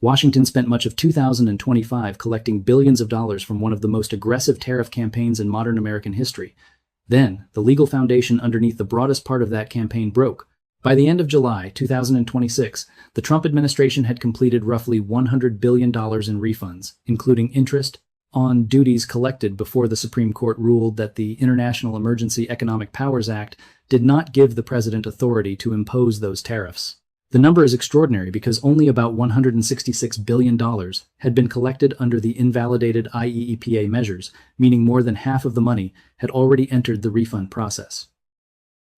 Washington spent much of 2025 collecting billions of dollars from one of the most aggressive tariff campaigns in modern American history. Then, the legal foundation underneath the broadest part of that campaign broke. By the end of July 2026, the Trump administration had completed roughly $100 billion in refunds, including interest on duties collected before the Supreme Court ruled that the International Emergency Economic Powers Act did not give the president authority to impose those tariffs. The number is extraordinary because only about $166 billion had been collected under the invalidated IEEPA measures, meaning more than half of the money had already entered the refund process.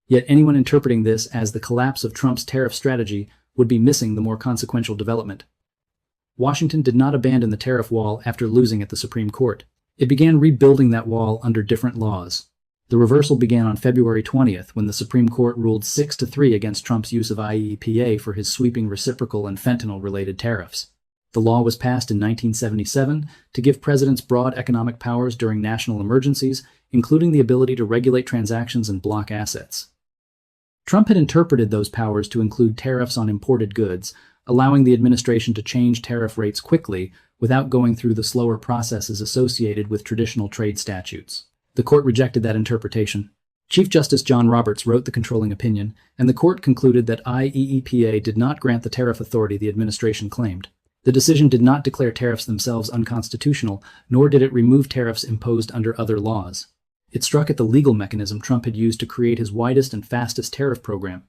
Yet anyone interpreting this as the collapse of Trump's tariff strategy would be missing the more consequential development. Washington did not abandon the tariff wall after losing at the Supreme Court. It began rebuilding that wall under different laws. The reversal began on February 20th when the Supreme Court ruled 6-3 against Trump's use of IEEPA for his sweeping reciprocal and fentanyl-related tariffs. The law was passed in 1977 to give presidents broad economic powers during national emergencies, including the ability to regulate transactions and block assets. Trump had interpreted those powers to include tariffs on imported goods, allowing the administration to change tariff rates quickly without going through the slower processes associated with traditional trade statutes. The court rejected that interpretation. Chief Justice John Roberts wrote the controlling opinion, and the court concluded that IEEPA did not grant the tariff authority the administration claimed. The decision did not declare tariffs themselves unconstitutional, nor did it remove tariffs imposed under other laws. It struck at the legal mechanism Trump had used to create his widest and fastest tariff program.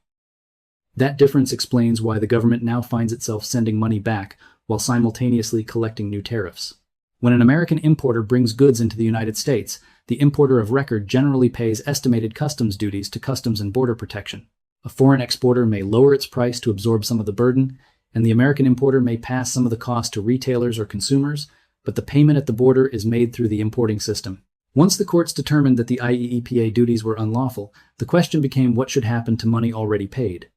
That difference explains why the government now finds itself sending money back while simultaneously collecting new tariffs. When an American importer brings goods into the United States, the importer of record generally pays estimated customs duties to Customs and Border Protection. A foreign exporter may lower its price to absorb some of the burden, and the American importer may pass some of the cost to retailers or consumers, but the payment at the border is made through the importing system. Once the courts determined that the IEEPA duties were unlawful, the question became what should happen to money already paid.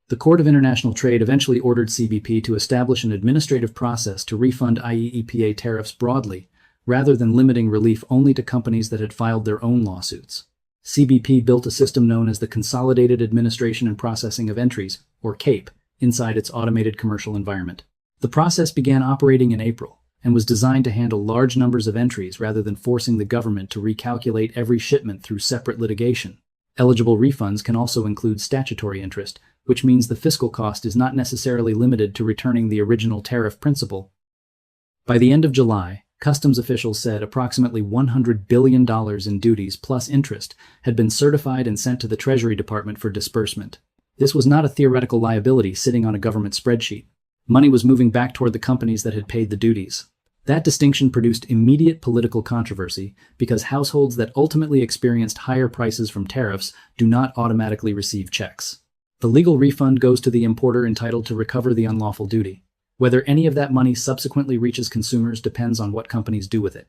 The Court of International Trade eventually ordered CBP to establish an administrative process to refund IEEPA tariffs broadly, rather than limiting relief only to companies that had filed their own lawsuits. CBP built a system known as the Consolidated Administration and Processing of Entries, or CAPE, inside its automated commercial environment. The process began operating in April, and was designed to handle large numbers of entries rather than forcing the government to recalculate every shipment through separate litigation. Eligible refunds can also include statutory interest, which means the fiscal cost is not necessarily limited to returning the original tariff principal. By the end of July, customs officials said approximately $100 billion in duties plus interest had been certified and sent to the Treasury Department for disbursement. This was not a theoretical liability sitting on a government spreadsheet. Money was moving back toward the companies that had paid the duties. That distinction produced immediate political controversy because households that ultimately experienced higher prices from tariffs do not automatically receive checks. The legal refund goes to the importer entitled to recover the unlawful duty. Whether any of that money subsequently reaches consumers depends on what companies do with it.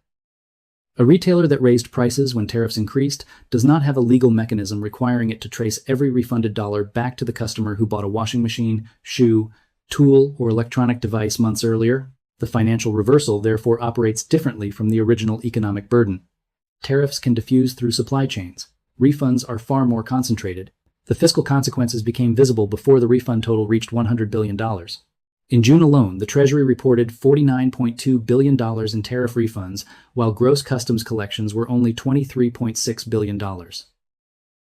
A retailer that raised prices when tariffs increased does not have a legal mechanism requiring it to trace every refunded dollar back to the customer who bought a washing machine, shoe, tool, or electronic device months earlier. The financial reversal therefore operates differently from the original economic burden. Tariffs can diffuse through supply chains. Refunds are far more concentrated. The fiscal consequences became visible before the refund total reached $100 billion. In June alone, the Treasury reported $49.2 billion in tariff refunds, while gross customs collections were only $23.6 billion.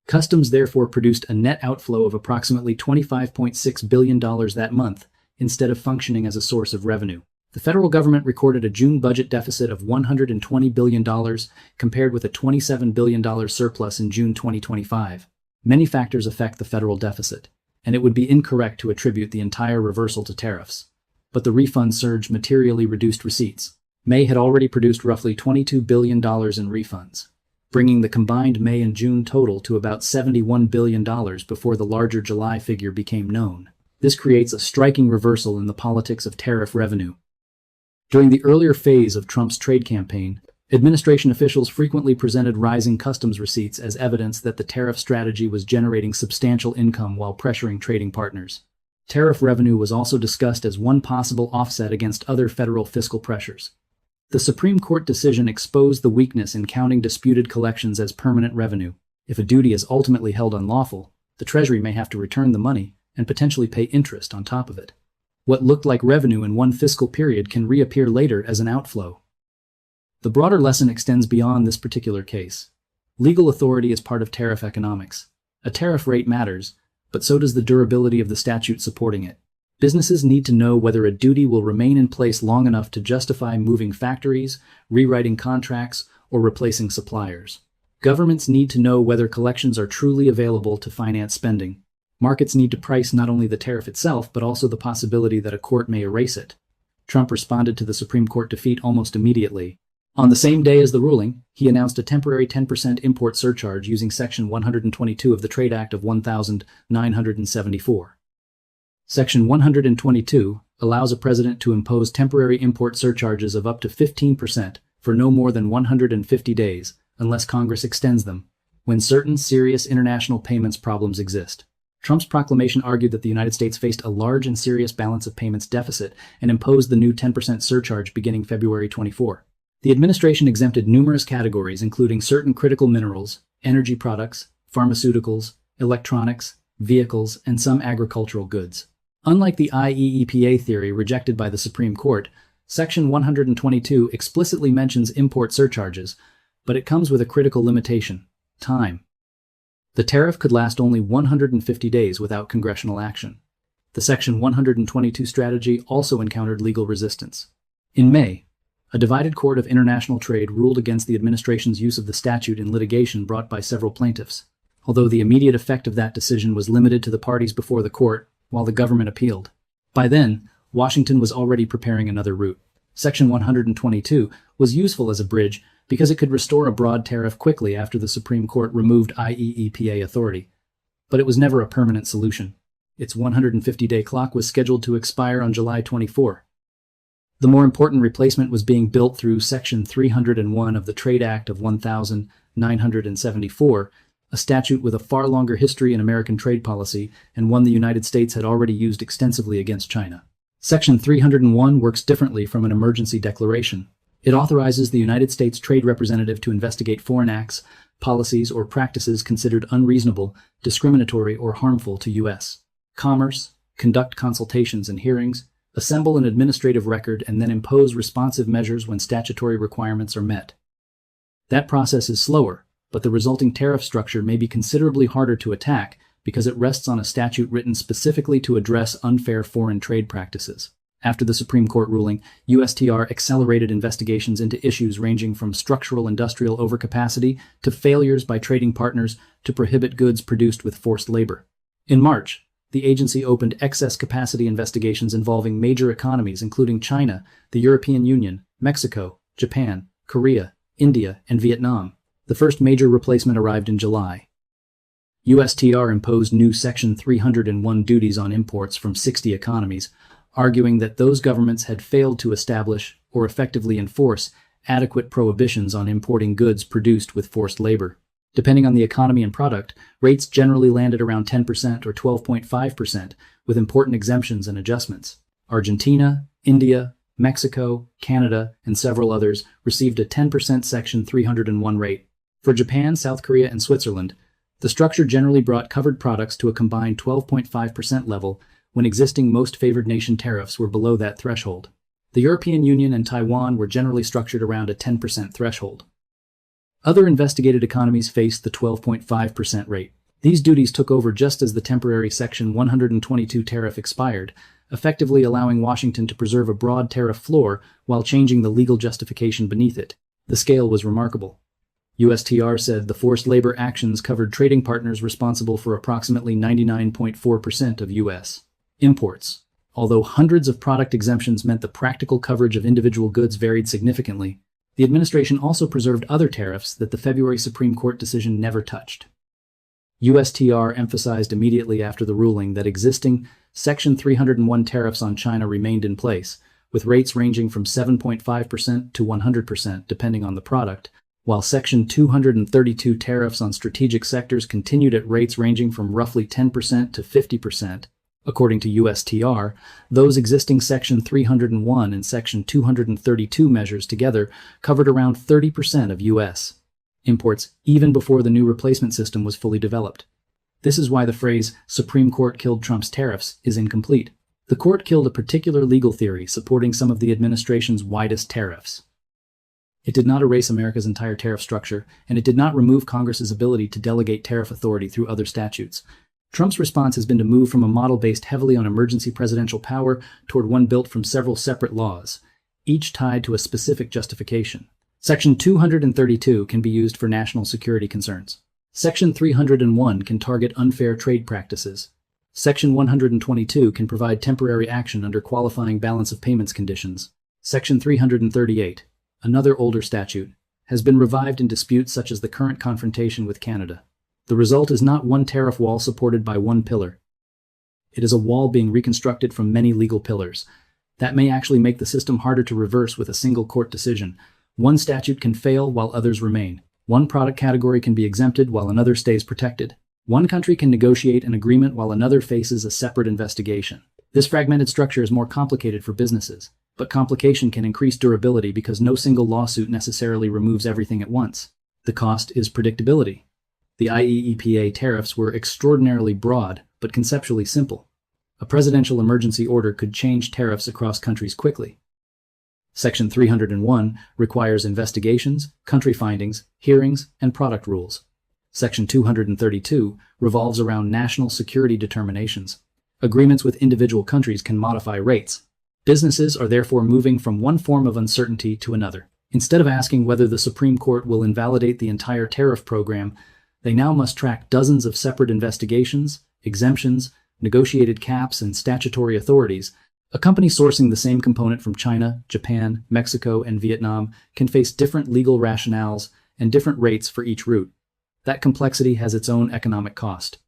Customs therefore produced a net outflow of approximately $25.6 billion that month, instead of functioning as a source of revenue. The federal government recorded a June budget deficit of $120 billion, compared with a $27 billion surplus in June 2025. Many factors affect the federal deficit, and it would be incorrect to attribute the entire reversal to tariffs. But the refund surge materially reduced receipts. May had already produced roughly $22 billion in refunds, bringing the combined May and June total to about $71 billion before the larger July figure became known. This creates a striking reversal in the politics of tariff revenue. During the earlier phase of Trump's trade campaign, administration officials frequently presented rising customs receipts as evidence that the tariff strategy was generating substantial income while pressuring trading partners. Tariff revenue was also discussed as one possible offset against other federal fiscal pressures. The Supreme Court decision exposed the weakness in counting disputed collections as permanent revenue. If a duty is ultimately held unlawful, the Treasury may have to return the money and potentially pay interest on top of it. What looked like revenue in one fiscal period can reappear later as an outflow. The broader lesson extends beyond this particular case. Legal authority is part of tariff economics. A tariff rate matters, but so does the durability of the statute supporting it. Businesses need to know whether a duty will remain in place long enough to justify moving factories, rewriting contracts, or replacing suppliers. Governments need to know whether collections are truly available to finance spending. Markets need to price not only the tariff itself, but also the possibility that a court may erase it. Trump responded to the Supreme Court defeat almost immediately. On the same day as the ruling, he announced a temporary 10% import surcharge using Section 122 of the Trade Act of 1974. Section 122 allows a president to impose temporary import surcharges of up to 15% for no more than 150 days, unless Congress extends them, when certain serious international payments problems exist. Trump's proclamation argued that the United States faced a large and serious balance of payments deficit and imposed the new 10% surcharge beginning February 24. The administration exempted numerous categories, including certain critical minerals, energy products, pharmaceuticals, electronics, vehicles, and some agricultural goods. Unlike the IEEPA theory rejected by the Supreme Court, Section 122 explicitly mentions import surcharges, but it comes with a critical limitation: time. The tariff could last only 150 days without congressional action. The Section 122 strategy also encountered legal resistance. In May, a divided court of international trade ruled against the administration's use of the statute in litigation brought by several plaintiffs, although the immediate effect of that decision was limited to the parties before the court, while the government appealed. By then, Washington was already preparing another route. Section 122 was useful as a bridge because it could restore a broad tariff quickly after the Supreme Court removed IEEPA authority. But it was never a permanent solution. Its 150-day clock was scheduled to expire on July 24. The more important replacement was being built through Section 301 of the Trade Act of 1974, a statute with a far longer history in American trade policy and one the United States had already used extensively against China. Section 301 works differently from an emergency declaration. It authorizes the United States Trade Representative to investigate foreign acts, policies, or practices considered unreasonable, discriminatory, or harmful to U.S. commerce, conduct consultations and hearings, assemble an administrative record, and then impose responsive measures when statutory requirements are met. That process is slower, but the resulting tariff structure may be considerably harder to attack because it rests on a statute written specifically to address unfair foreign trade practices. After the Supreme Court ruling, USTR accelerated investigations into issues ranging from structural industrial overcapacity to failures by trading partners to prohibit goods produced with forced labor. In March, the agency opened excess capacity investigations involving major economies including China, the European Union, Mexico, Japan, Korea, India, and Vietnam. The first major replacement arrived in July. USTR imposed new Section 301 duties on imports from 60 economies, arguing that those governments had failed to establish or effectively enforce adequate prohibitions on importing goods produced with forced labor. Depending on the economy and product, rates generally landed around 10% or 12.5%, with important exemptions and adjustments. Argentina, India, Mexico, Canada, and several others received a 10% Section 301 rate. For Japan, South Korea, and Switzerland, the structure generally brought covered products to a combined 12.5% level when existing most favored nation tariffs were below that threshold. The European Union and Taiwan were generally structured around a 10% threshold. Other investigated economies faced the 12.5% rate. These duties took over just as the temporary Section 122 tariff expired, effectively allowing Washington to preserve a broad tariff floor while changing the legal justification beneath it. The scale was remarkable. USTR said the forced labor actions covered trading partners responsible for approximately 99.4% of U.S. imports. Although hundreds of product exemptions meant the practical coverage of individual goods varied significantly, the administration also preserved other tariffs that the February Supreme Court decision never touched. USTR emphasized immediately after the ruling that existing Section 301 tariffs on China remained in place, with rates ranging from 7.5% to 100% depending on the product, while Section 232 tariffs on strategic sectors continued at rates ranging from roughly 10% to 50%. According to USTR, those existing Section 301 and Section 232 measures together covered around 30% of U.S. imports even before the new replacement system was fully developed. This is why the phrase, "Supreme Court killed Trump's tariffs," is incomplete. The court killed a particular legal theory supporting some of the administration's widest tariffs. It did not erase America's entire tariff structure, and it did not remove Congress's ability to delegate tariff authority through other statutes. Trump's response has been to move from a model based heavily on emergency presidential power toward one built from several separate laws, each tied to a specific justification. Section 232 can be used for national security concerns. Section 301 can target unfair trade practices. Section 122 can provide temporary action under qualifying balance of payments conditions. Section 338, another older statute, has been revived in disputes such as the current confrontation with Canada. The result is not one tariff wall supported by one pillar. It is a wall being reconstructed from many legal pillars. That may actually make the system harder to reverse with a single court decision. One statute can fail while others remain. One product category can be exempted while another stays protected. One country can negotiate an agreement while another faces a separate investigation. This fragmented structure is more complicated for businesses, but complication can increase durability because no single lawsuit necessarily removes everything at once. The cost is predictability. The IEEPA tariffs were extraordinarily broad, but conceptually simple. A presidential emergency order could change tariffs across countries quickly. Section 301 requires investigations, country findings, hearings, and product rules. Section 232 revolves around national security determinations. Agreements with individual countries can modify rates. Businesses are therefore moving from one form of uncertainty to another. Instead of asking whether the Supreme Court will invalidate the entire tariff program, they now must track dozens of separate investigations, exemptions, negotiated caps, and statutory authorities. A company sourcing the same component from China, Japan, Mexico, and Vietnam can face different legal rationales and different rates for each route. That complexity has its own economic cost.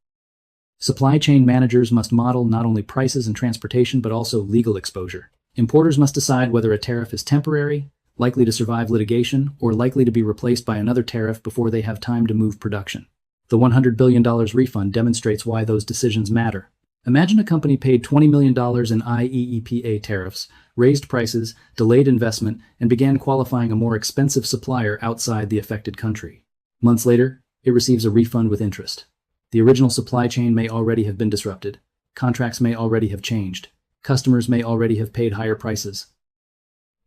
Supply chain managers must model not only prices and transportation but also legal exposure. Importers must decide whether a tariff is temporary, likely to survive litigation, or likely to be replaced by another tariff before they have time to move production. The $100 billion refund demonstrates why those decisions matter. Imagine a company paid $20 million in IEEPA tariffs, raised prices, delayed investment, and began qualifying a more expensive supplier outside the affected country. Months later, it receives a refund with interest. The original supply chain may already have been disrupted. Contracts may already have changed. Customers may already have paid higher prices.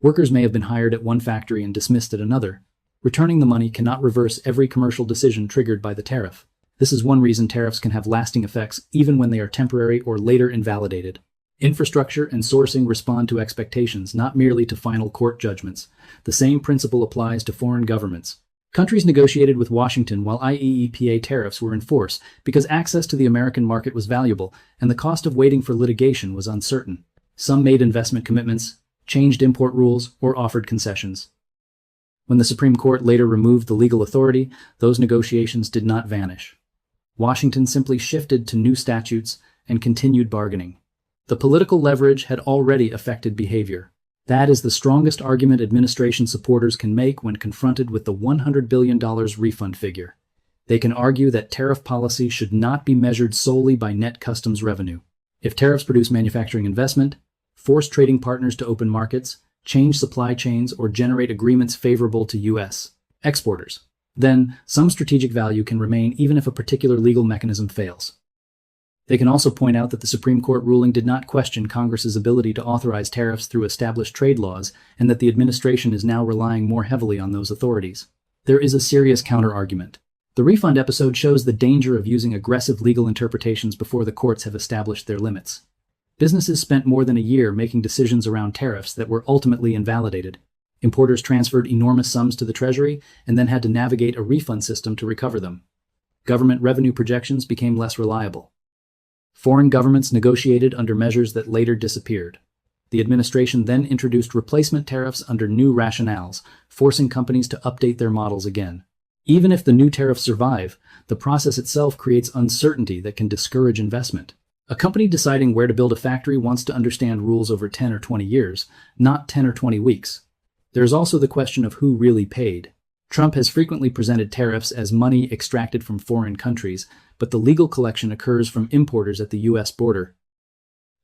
Workers may have been hired at one factory and dismissed at another. Returning the money cannot reverse every commercial decision triggered by the tariff. This is one reason tariffs can have lasting effects even when they are temporary or later invalidated. Infrastructure and sourcing respond to expectations, not merely to final court judgments. The same principle applies to foreign governments. Countries negotiated with Washington while IEEPA tariffs were in force because access to the American market was valuable and the cost of waiting for litigation was uncertain. Some made investment commitments, changed import rules, or offered concessions. When the Supreme Court later removed the legal authority, those negotiations did not vanish. Washington simply shifted to new statutes and continued bargaining. The political leverage had already affected behavior. That is the strongest argument administration supporters can make when confronted with the $100 billion refund figure. They can argue that tariff policy should not be measured solely by net customs revenue. If tariffs produce manufacturing investment, force trading partners to open markets, change supply chains, or generate agreements favorable to U.S. exporters, then some strategic value can remain even if a particular legal mechanism fails. They can also point out that the Supreme Court ruling did not question Congress's ability to authorize tariffs through established trade laws, and that the administration is now relying more heavily on those authorities. There is a serious counter-argument. The refund episode shows the danger of using aggressive legal interpretations before the courts have established their limits. Businesses spent more than a year making decisions around tariffs that were ultimately invalidated. Importers transferred enormous sums to the Treasury and then had to navigate a refund system to recover them. Government revenue projections became less reliable. Foreign governments negotiated under measures that later disappeared. The administration then introduced replacement tariffs under new rationales, forcing companies to update their models again. Even if the new tariffs survive, the process itself creates uncertainty that can discourage investment. A company deciding where to build a factory wants to understand rules over 10 or 20 years, not 10 or 20 weeks. There is also the question of who really paid. Trump has frequently presented tariffs as money extracted from foreign countries, but the legal collection occurs from importers at the U.S. border.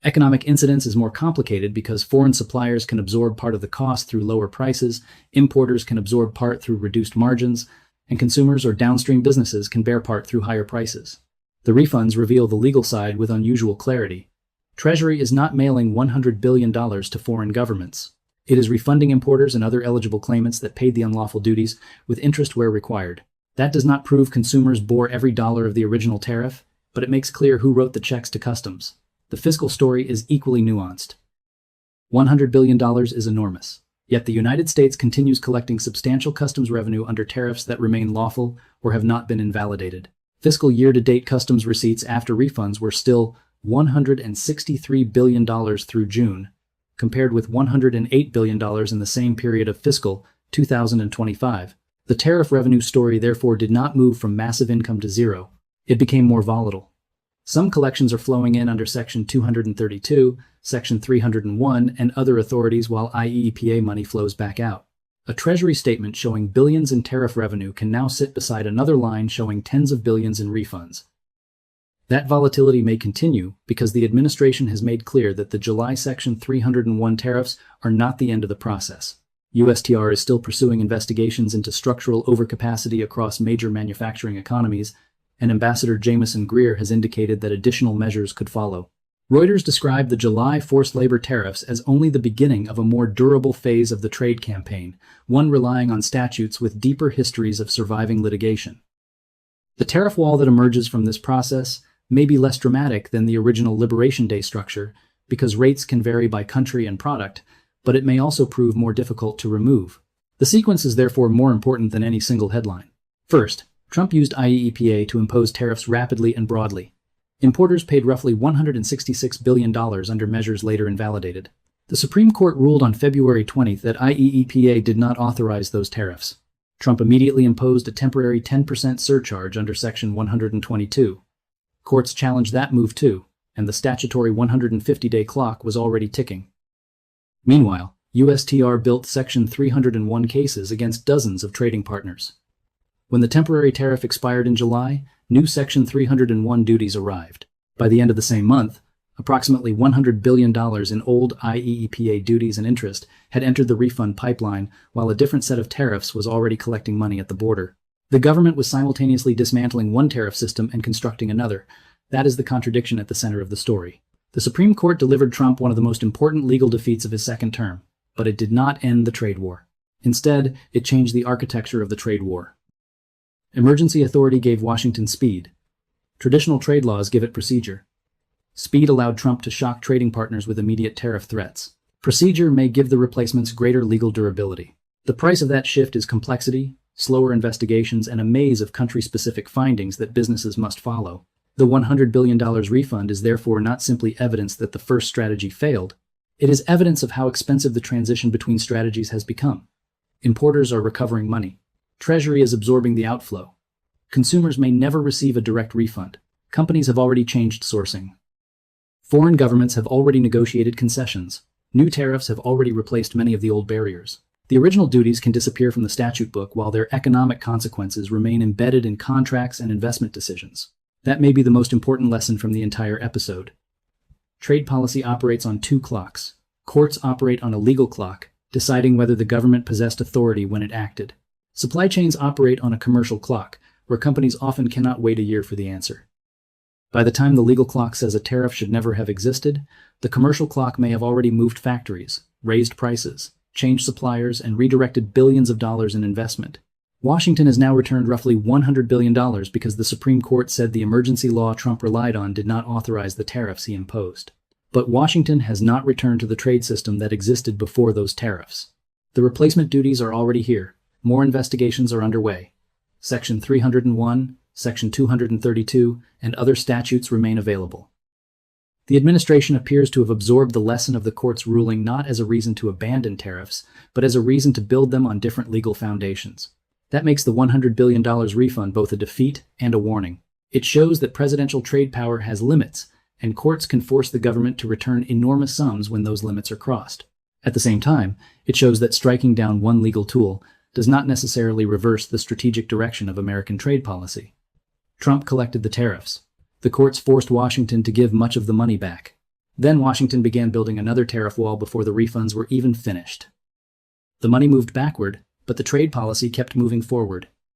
Economic incidence is more complicated because foreign suppliers can absorb part of the cost through lower prices, importers can absorb part through reduced margins, and consumers or downstream businesses can bear part through higher prices. The refunds reveal the legal side with unusual clarity. Treasury is not mailing $100 billion to foreign governments. It is refunding importers and other eligible claimants that paid the unlawful duties, with interest where required. That does not prove consumers bore every dollar of the original tariff, but it makes clear who wrote the checks to customs. The fiscal story is equally nuanced. $100 billion is enormous. Yet the United States continues collecting substantial customs revenue under tariffs that remain lawful or have not been invalidated. Fiscal year-to-date customs receipts after refunds were still $163 billion through June, compared with $108 billion in the same period of fiscal 2025. The tariff revenue story therefore did not move from massive income to zero. It became more volatile. Some collections are flowing in under Section 232, Section 301, and other authorities, while IEEPA money flows back out. A Treasury statement showing billions in tariff revenue can now sit beside another line showing tens of billions in refunds. That volatility may continue because the administration has made clear that the July Section 301 tariffs are not the end of the process. USTR is still pursuing investigations into structural overcapacity across major manufacturing economies, and Ambassador Jameson Greer has indicated that additional measures could follow. Reuters described the July forced labor tariffs as only the beginning of a more durable phase of the trade campaign, one relying on statutes with deeper histories of surviving litigation. The tariff wall that emerges from this process may be less dramatic than the original Liberation Day structure because rates can vary by country and product, but it may also prove more difficult to remove. The sequence is therefore more important than any single headline. First, Trump used IEEPA to impose tariffs rapidly and broadly. Importers paid roughly $166 billion under measures later invalidated. The Supreme Court ruled on February 20 that IEEPA did not authorize those tariffs. Trump immediately imposed a temporary 10% surcharge under Section 122. Courts challenged that move too, and the statutory 150-day clock was already ticking. Meanwhile, USTR built Section 301 cases against dozens of trading partners. When the temporary tariff expired in July, new Section 301 duties arrived. By the end of the same month, approximately $100 billion in old IEEPA duties and interest had entered the refund pipeline, while a different set of tariffs was already collecting money at the border. The government was simultaneously dismantling one tariff system and constructing another. That is the contradiction at the center of the story. The Supreme Court delivered Trump one of the most important legal defeats of his second term, but it did not end the trade war. Instead, it changed the architecture of the trade war. Emergency authority gave Washington speed. Traditional trade laws give it procedure. Speed allowed Trump to shock trading partners with immediate tariff threats. Procedure may give the replacements greater legal durability. The price of that shift is complexity, slower investigations, and a maze of country-specific findings that businesses must follow. The $100 billion refund is therefore not simply evidence that the first strategy failed. It is evidence of how expensive the transition between strategies has become. Importers are recovering money. Treasury is absorbing the outflow. Consumers may never receive a direct refund. Companies have already changed sourcing. Foreign governments have already negotiated concessions. New tariffs have already replaced many of the old barriers. The original duties can disappear from the statute book while their economic consequences remain embedded in contracts and investment decisions. That may be the most important lesson from the entire episode. Trade policy operates on two clocks. Courts operate on a legal clock, deciding whether the government possessed authority when it acted. Supply chains operate on a commercial clock, where companies often cannot wait a year for the answer. By the time the legal clock says a tariff should never have existed, the commercial clock may have already moved factories, raised prices, changed suppliers, and redirected billions of dollars in investment. Washington has now returned roughly $100 billion because the Supreme Court said the emergency law Trump relied on did not authorize the tariffs he imposed. But Washington has not returned to the trade system that existed before those tariffs. The replacement duties are already here. More investigations are underway. Section 301, Section 232, and other statutes remain available. The administration appears to have absorbed the lesson of the court's ruling not as a reason to abandon tariffs, but as a reason to build them on different legal foundations. That makes the $100 billion refund both a defeat and a warning. It shows that presidential trade power has limits, and courts can force the government to return enormous sums when those limits are crossed. At the same time, it shows that striking down one legal tool does not necessarily reverse the strategic direction of American trade policy. Trump collected the tariffs. The courts forced Washington to give much of the money back. Then Washington began building another tariff wall before the refunds were even finished. The money moved backward, but the trade policy kept moving forward.